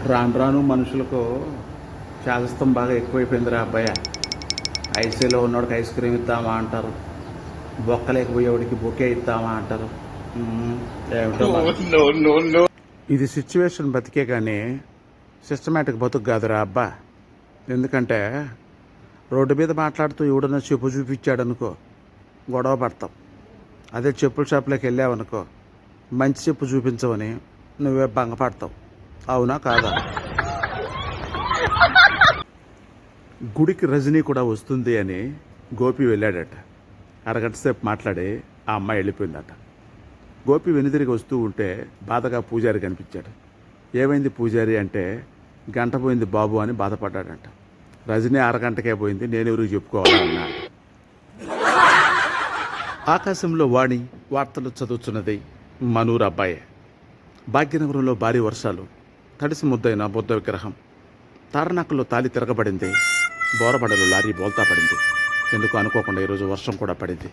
రాను రాను మనుషులకు చాదస్తం బాగా ఎక్కువైపోయిందిరా అబ్బాయ. ఐసీలో ఉన్నోడికి ఐస్ క్రీమ్ ఇద్దామా అంటారు, బొక్కలేకపోయేవాడికి బొకే ఇద్దామా అంటారు. ఏమిటో మరి. ఇది సిచ్యువేషన్ బతికే కానీ సిస్టమేటిక్ బతుకు కాదురా అబ్బా. ఎందుకంటే రోడ్డు మీద మాట్లాడుతూ ఎవడన్నా చెప్పు చూపించాడనుకో గొడవ పడతాం. అదే చెప్పుల షాప్లోకి వెళ్ళావనుకో మంచి చెప్పు చూపించవని నువ్వే భంగపడతావు. అవునా కాదా? గుడికి రజనీ కూడా వస్తుంది అని గోపి వెళ్ళాడట. అరగంట సేపు మాట్లాడి ఆ అమ్మాయి వెళ్ళిపోయిందట. గోపి వెనుదిరిగి వస్తూ ఉంటే బాధగా పూజారి కనిపించాడు. ఏమైంది పూజారి అంటే, గంట పోయింది బాబు అని బాధపడ్డాడంట. రజనీ అరగంటకే పోయింది, నేనెవరికి చెప్పుకోవాలన్నా. ఆకాశంలో వాణి వార్తలు చదువుతున్నది మనూరు అబ్బాయే. భాగ్యనగరంలో భారీ వర్షాలు, తడిసి ముద్దైన బుద్ధ విగ్రహం, తారనాకుల్లో తాలి తిరగబడింది, బోరబడలో లారీ బోల్తా పడింది. ఎందుకు అనుకోకుండా ఈరోజు వర్షం కూడా పడింది.